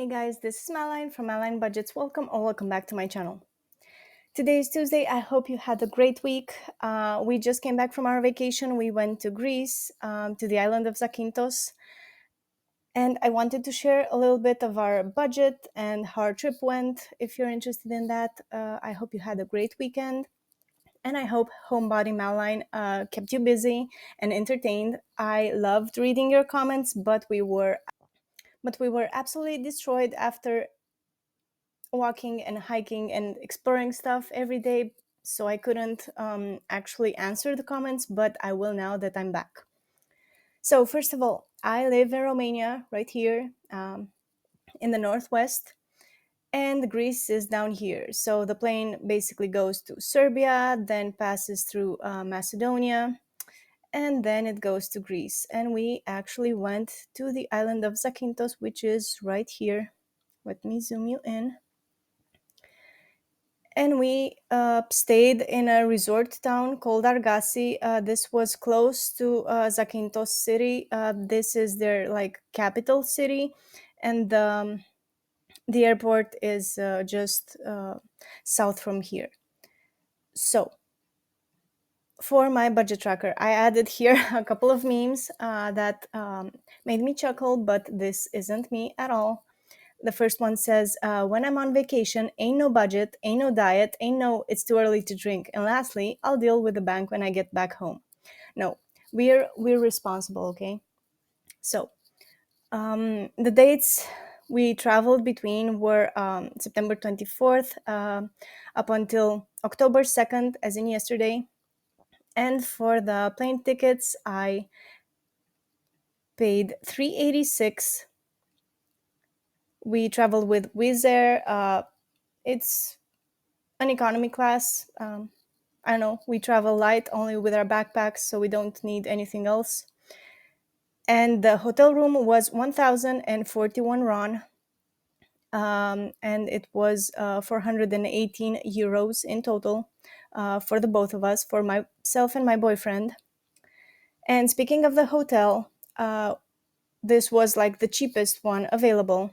Hey guys, this is Madeline from Madeline Budgets. Welcome back to my channel. Today is Tuesday. I hope you had a great week. We just came back from our vacation. We went to Greece, to the island of Zakynthos. And I wanted to share a little bit of our budget and how our trip went. If you're interested in that, I hope you had a great weekend. And I hope Homebody Madeline kept you busy and entertained. I loved reading your comments, but we were absolutely destroyed after walking and hiking and exploring stuff every day, so I couldn't actually answer the comments, but I will now that I'm back. So first of all, I live in Romania, right here in the northwest, and Greece is down here. So the plane basically goes to Serbia, then passes through Macedonia, and then it goes to Greece. And we actually went to the island of Zakynthos, which is right here. Let me zoom you in. And we stayed in a resort town called Argasi. This was close to Zakynthos city. This is their capital city, and the airport is just south from here. So for my budget tracker, I added here a couple of memes that made me chuckle, but this isn't me at all. The first one says, when I'm on vacation, ain't no budget, ain't no diet, ain't no it's too early to drink. And lastly, I'll deal with the bank when I get back home. No, we're responsible, okay? So the dates we traveled between were September 24th up until October 2nd, as in yesterday. And for the plane tickets, I paid $386. We traveled with Wizz Air. It's an economy class. I don't know, we travel light only with our backpacks, so we don't need anything else. And the hotel room was 1,041 RON, and it was 418 euros in total for the both of us, for myself and my boyfriend. And speaking of the hotel, this was like the cheapest one available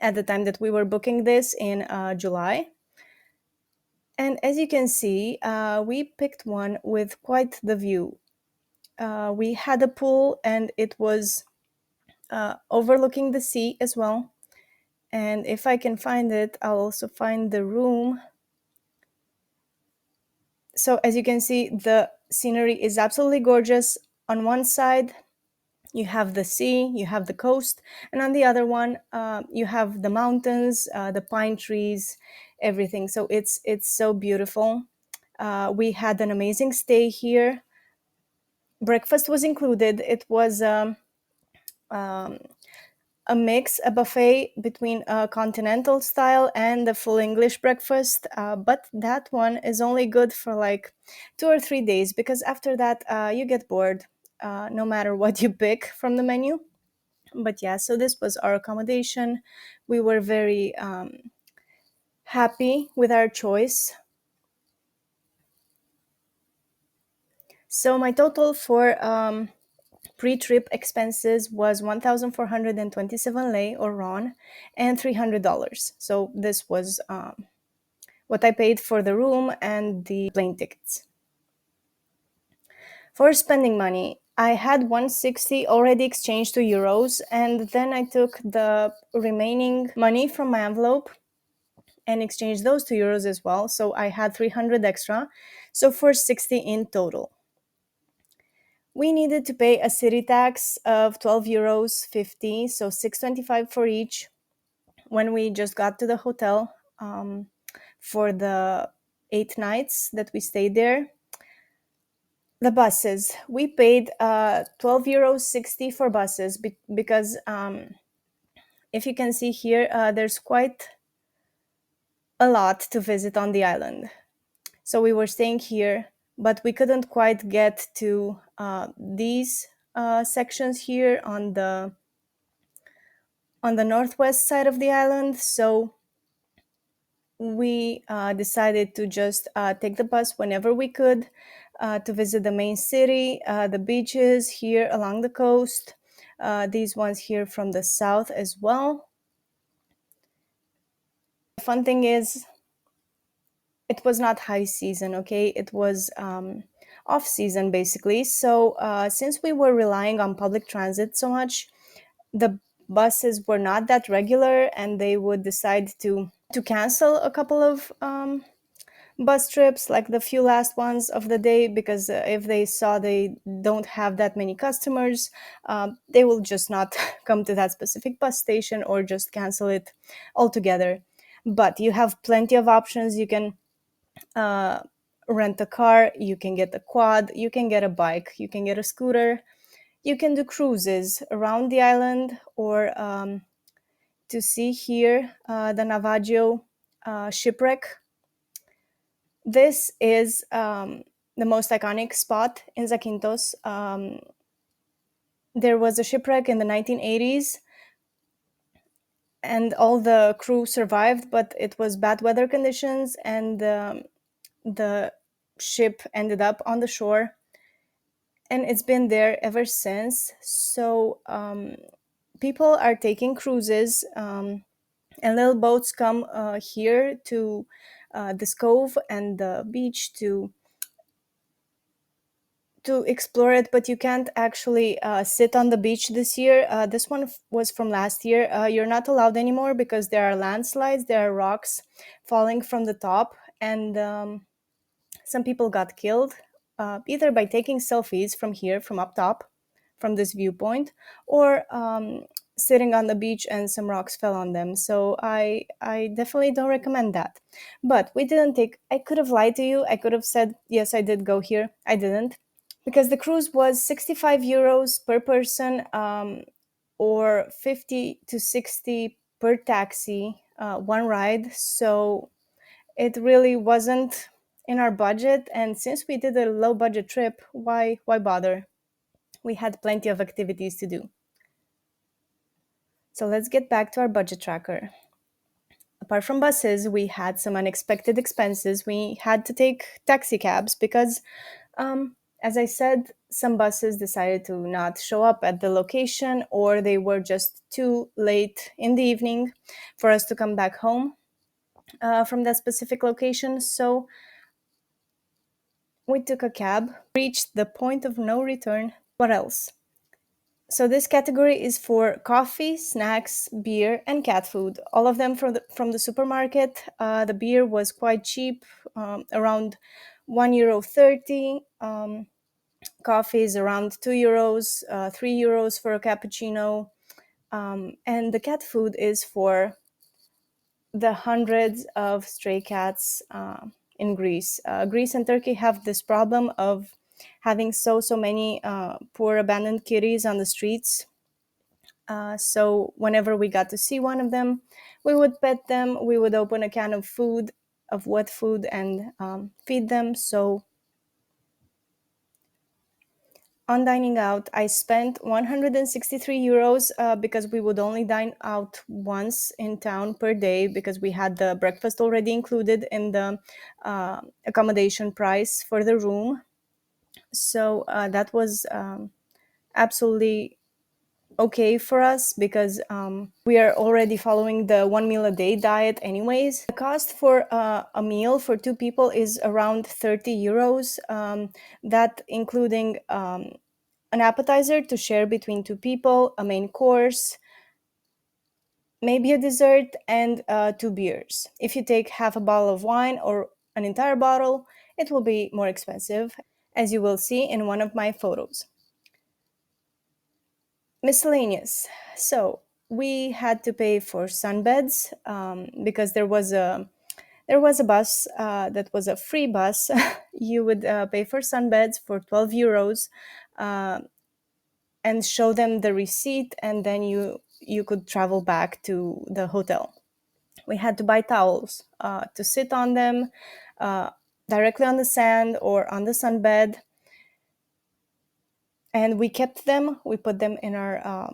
at the time that we were booking this in July. And as you can see, we picked one with quite the view. We had a pool, and it was overlooking the sea as well. And if I can find it, I'll also find the room. So as you can see, the scenery is absolutely gorgeous. On one side, you have the sea, you have the coast, and on the other one, you have the mountains, the pine trees, everything. So it's so beautiful. We had an amazing stay here. Breakfast was included. It was a mix, a buffet between a continental style and the full English breakfast. But that one is only good for like 2 or 3 days, because after that you get bored no matter what you pick from the menu. But yeah, so this was our accommodation. We were very happy with our choice. So my total for pre-trip expenses was 1,427 lei or RON and $300. So this was what I paid for the room and the plane tickets. For spending money, I had 160 already exchanged to euros, and then I took the remaining money from my envelope and exchanged those to euros as well. So I had 300 extra, so 460 in total. We needed to pay a city tax of 12 euros 50, so 625 for each when we just got to the hotel for the 8 nights that we stayed there. The buses, we paid 12 euros 60 for buses because if you can see here, there's quite a lot to visit on the island. So we were staying here, but we couldn't quite get to these sections here on the northwest side of the island. So we decided to just take the bus whenever we could to visit the main city, the beaches here along the coast, these ones here from the south as well. The fun thing is, it was not high season, okay? It was off season basically. So since we were relying on public transit so much, the buses were not that regular, and they would decide to cancel a couple of bus trips, like the few last ones of the day, because if they saw they don't have that many customers, they will just not come to that specific bus station or just cancel it altogether. But you have plenty of options. You can uh, rent a car, you can get a quad, you can get a bike, you can get a scooter, you can do cruises around the island, or to see here the Navajo shipwreck. This is the most iconic spot in Zakynthos. There was a shipwreck in the 1980s, and all the crew survived, but it was bad weather conditions, and the ship ended up on the shore, and it's been there ever since. So people are taking cruises, and little boats come here to this cove and the beach to explore it, but you can't actually sit on the beach this year. This one was from last year. You're not allowed anymore because there are landslides, there are rocks falling from the top, and some people got killed either by taking selfies from here, from up top, from this viewpoint, or sitting on the beach and some rocks fell on them. So I definitely don't recommend that. But we didn't take. I could have lied to you. I could have said yes, I did go here. I didn't, because the cruise was 65 euros per person, or 50 to 60 per taxi, one ride. So it really wasn't in our budget, and since we did a low budget trip, why bother? We had plenty of activities to do. So let's get back to our budget tracker. Apart from buses, we had some unexpected expenses. We had to take taxi cabs because, as I said, some buses decided to not show up at the location, or they were just too late in the evening for us to come back home from that specific location. So we took a cab, reached the point of no return. What else? So this category is for coffee, snacks, beer, and cat food. All of them from the supermarket. The beer was quite cheap, around €1.30. Coffee is around €2, €3 for a cappuccino. And the cat food is for the hundreds of stray cats in Greece. Greece and Turkey have this problem of having so many poor abandoned kitties on the streets. So whenever we got to see one of them, we would pet them. We would open a can of food, of wet food, and feed them. So on dining out, I spent €163 because we would only dine out once in town per day, because we had the breakfast already included in the accommodation price for the room. So that was absolutely okay for us, because we are already following the one meal a day diet anyways. The cost for a meal for two people is around €30, that including an appetizer to share between two people, a main course, maybe a dessert, and two beers. If you take half a bottle of wine or an entire bottle, it will be more expensive, as you will see in one of my photos. Miscellaneous. So we had to pay for sunbeds, because there was a bus that was a free bus. You would pay for sunbeds for €12, and show them the receipt, and then you could travel back to the hotel. We had to buy towels to sit on them, uh, directly on the sand or on the sunbed, and we kept them. We put them in our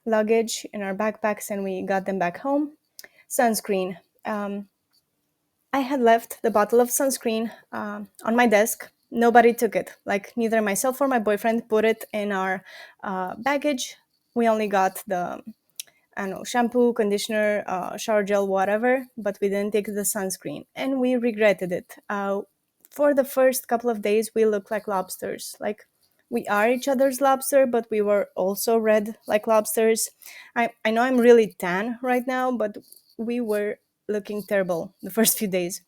luggage, in our backpacks, and we got them back home. Sunscreen. I had left the bottle of sunscreen on my desk. Nobody took it. Like, neither myself or my boyfriend put it in our baggage. We only got the I don't know, shampoo, conditioner, shower gel, whatever, but we didn't take the sunscreen, and we regretted it. For the first couple of days, we looked like lobsters. Like, we are each other's lobster, but we were also red like lobsters. I know I'm really tan right now, but we were looking terrible the first few days.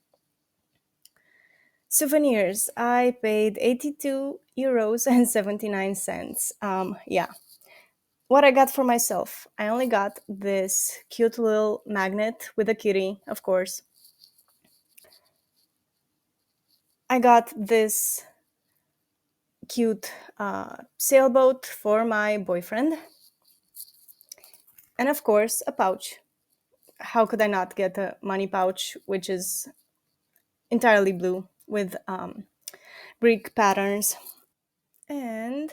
Souvenirs. I paid 82 euros and 79 cents. Yeah. What I got for myself. I only got this cute little magnet with a kitty, of course. I got this cute sailboat for my boyfriend. And of course, a pouch. How could I not get a money pouch, which is entirely blue with Greek patterns? And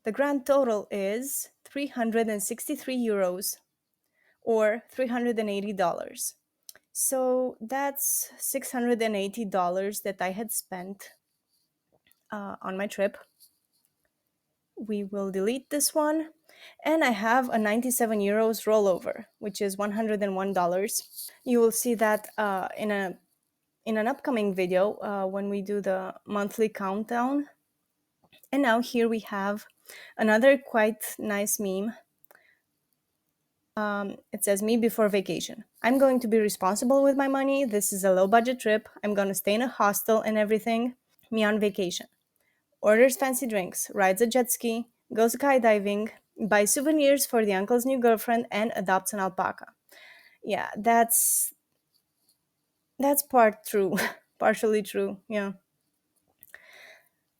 the grand total is 363 euros or $380. So that's $680 that I had spent on my trip. We will delete this one. And I have a 97 euros rollover, which is $101. You will see that in an upcoming video when we do the monthly countdown. And now here we have another quite nice meme. It says, me before vacation. I'm going to be responsible with my money. This is a low budget trip. I'm going to stay in a hostel and everything. Me on vacation. Orders fancy drinks, rides a jet ski, goes skydiving, buys souvenirs for the uncle's new girlfriend, and adopts an alpaca. Yeah, that's part true. Partially true. Yeah.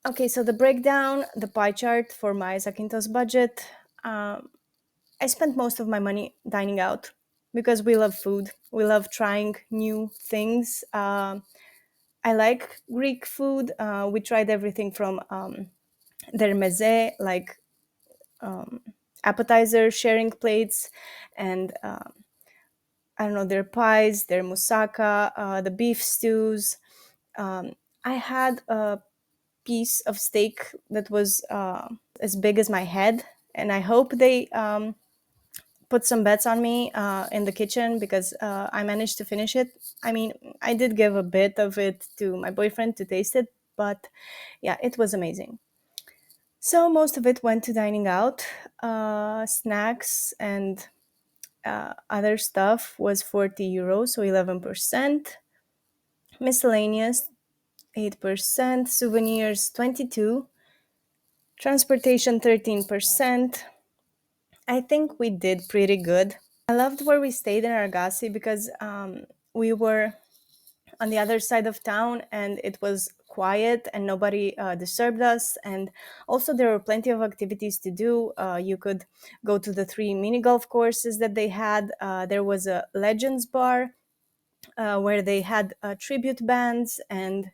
Okay, so the breakdown, the pie chart for my Zakynthos budget. Um, I spent most of my money dining out because we love food. We love trying new things. I like Greek food. We tried everything from their meze, like um, appetizer sharing plates, and I don't know, their pies, their moussaka, the beef stews. Um, I had a piece of steak that was as big as my head, and I hope they put some bets on me in the kitchen because I managed to finish it. I mean, I did give a bit of it to my boyfriend to taste it, but yeah, it was amazing. So most of it went to dining out. Snacks and other stuff was 40 euros, so 11%. Miscellaneous, 8%. Souvenirs, 22. Transportation, 13%. I think we did pretty good. I loved where we stayed in Argasi because we were on the other side of town and it was quiet and nobody disturbed us. And also, there were plenty of activities to do. You could go to the three mini golf courses that they had. There was a Legends bar where they had tribute bands and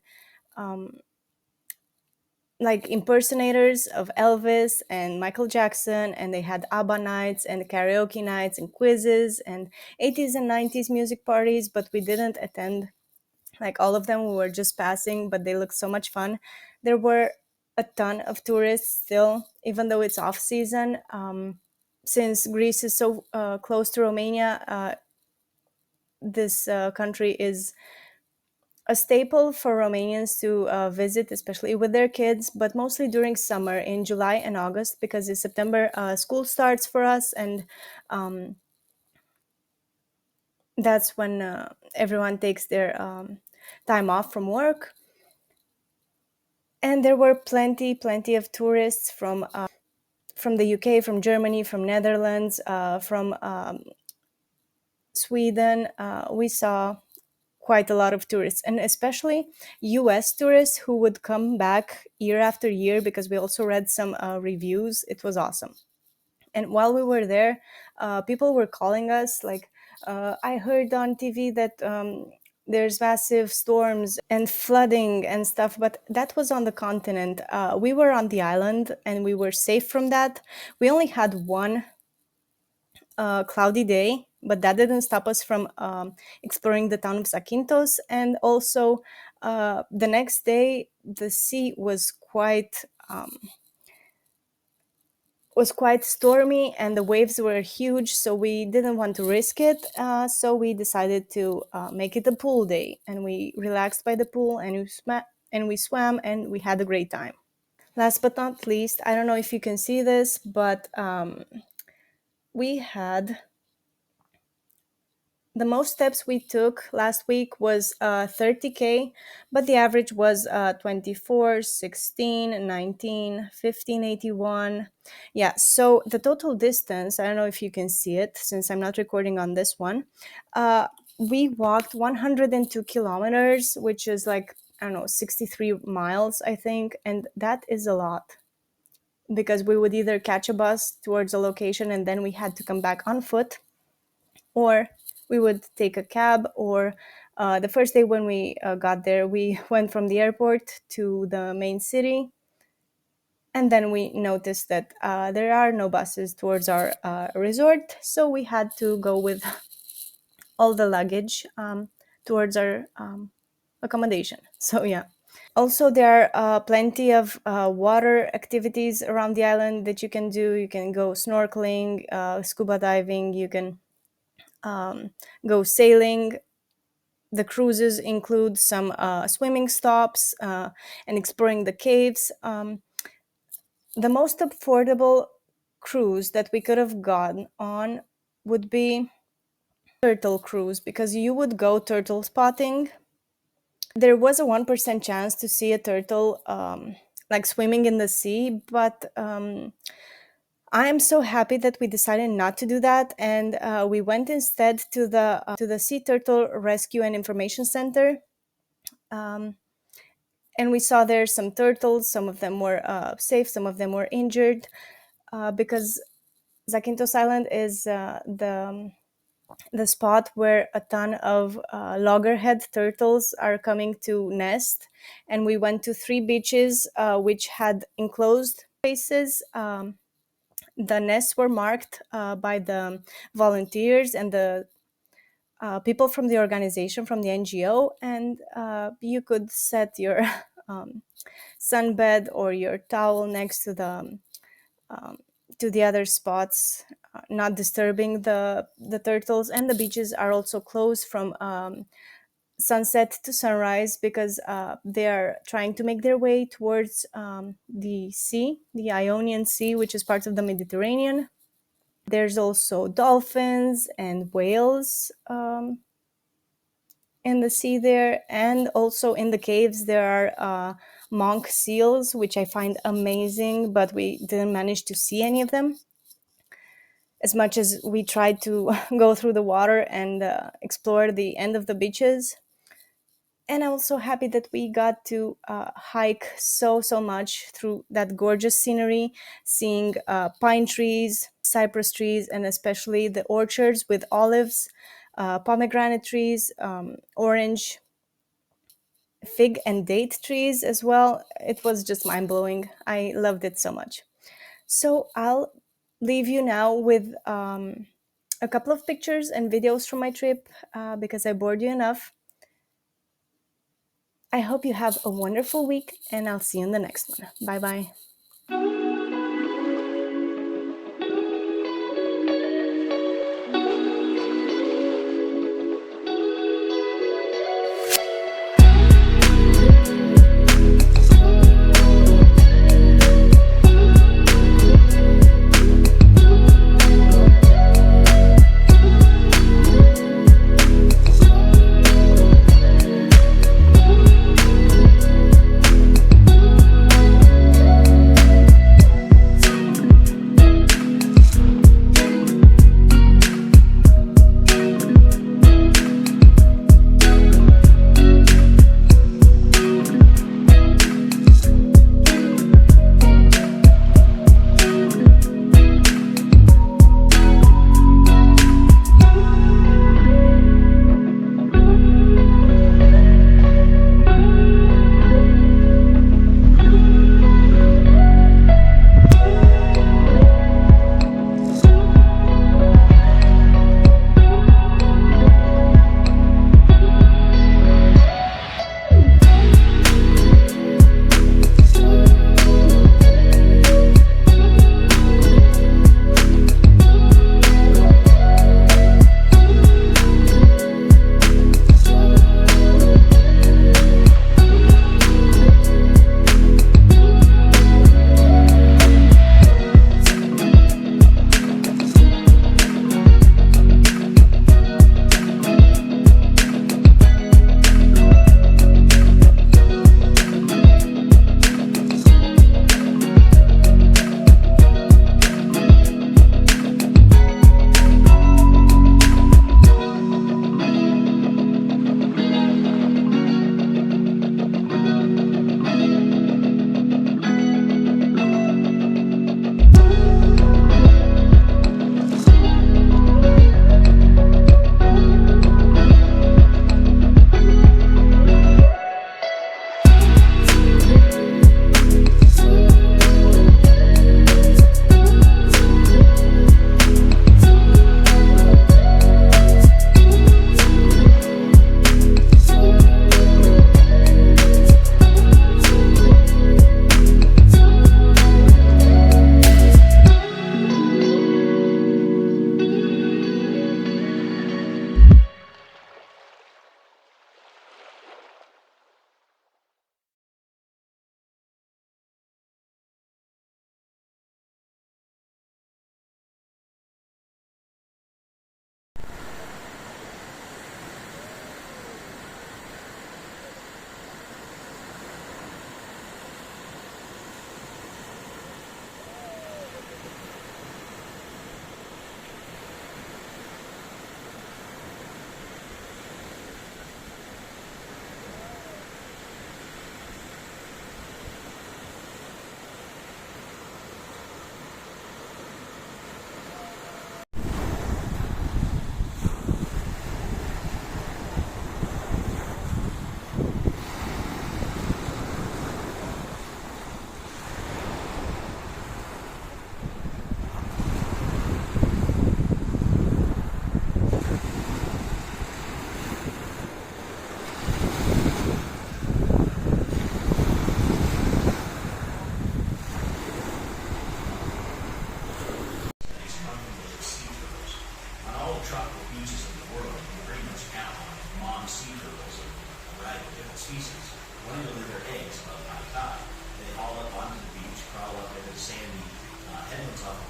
like impersonators of Elvis and Michael Jackson, and they had ABBA nights and karaoke nights and quizzes and 80s and 90s music parties, but we didn't attend like all of them. We were just passing, but they looked so much fun. There were a ton of tourists still, even though it's off season. Since Greece is so close to Romania, this country is a staple for Romanians to visit, especially with their kids, but mostly during summer in July and August, because in September school starts for us, and um, that's when everyone takes their time off from work. And there were plenty of tourists from the UK, from Germany, from Netherlands, from Sweden. We saw quite a lot of tourists, and especially US tourists who would come back year after year because we also read some reviews. It was awesome. And while we were there, people were calling us like, I heard on TV that there's massive storms and flooding and stuff, but that was on the continent. We were on the island and we were safe from that. We only had one cloudy day, but that didn't stop us from exploring the town of Zakynthos. And also, the next day, the sea was quite was quite stormy and the waves were huge, so we didn't want to risk it. So we decided to make it a pool day, and we relaxed by the pool, and we swam and we had a great time. Last but not least, I don't know if you can see this, but we had the most steps we took last week was 30K, but the average was 24, 16, 19, 15, 81. Yeah, so the total distance, I don't know if you can see it since I'm not recording on this one. We walked 102 kilometers, which is like, I don't know, 63 miles, I think. And that is a lot because we would either catch a bus towards a location and then we had to come back on foot, or we would take a cab, or the first day when we got there, we went from the airport to the main city, and then we noticed that there are no buses towards our resort, so we had to go with all the luggage towards our accommodation. So yeah. Also, there are plenty of water activities around the island that you can do. You can go snorkeling, scuba diving, you can go sailing. The cruises include some swimming stops and exploring the caves. The most affordable cruise that we could have gone on would be turtle cruise, because you would go turtle spotting. There was a 1% chance to see a turtle like swimming in the sea, but I am so happy that we decided not to do that, and we went instead to the Sea Turtle Rescue and Information Center. Um, and we saw there some turtles. Some of them were safe, some of them were injured, because Zakynthos Island is the spot where a ton of loggerhead turtles are coming to nest. And we went to 3 beaches which had enclosed spaces. The nests were marked by the volunteers and the people from the organization, from the NGO, and you could set your sunbed or your towel next to the other spots, not disturbing the turtles. And the beaches are also closed from sunset to sunrise, because they are trying to make their way towards the sea, the Ionian Sea, which is part of the Mediterranean. There's also dolphins and whales in the sea there, and also in the caves there are monk seals, which I find amazing, but we didn't manage to see any of them, as much as we tried to go through the water and explore the end of the beaches. And I'm also happy that we got to hike so much through that gorgeous scenery, seeing pine trees, cypress trees, and especially the orchards with olives, pomegranate trees, orange, fig and date trees as well. It was just mind-blowing. I loved it so much. So I'll leave you now with a couple of pictures and videos from my trip, because I bored you enough. I hope you have a wonderful week, and I'll see you in the next one. Bye bye.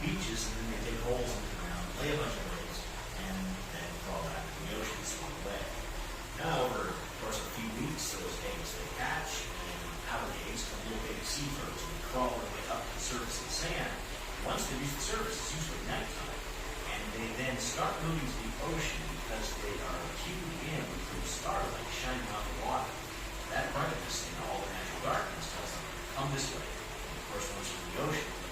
beaches, and then they dig holes in the ground, lay a bunch of eggs, and then fall back in the ocean and swim away. Now, over the course of a few weeks, those eggs they hatch, and out of the eggs come little baby sea turtles, and they crawl their way up to the surface of the sand. Once they reach the surface, it's usually nighttime, and they then start moving to the ocean because they are cued in through starlight shining on the water. That brightness and all the natural darkness tells them to come this way. And of course, once you're in the ocean,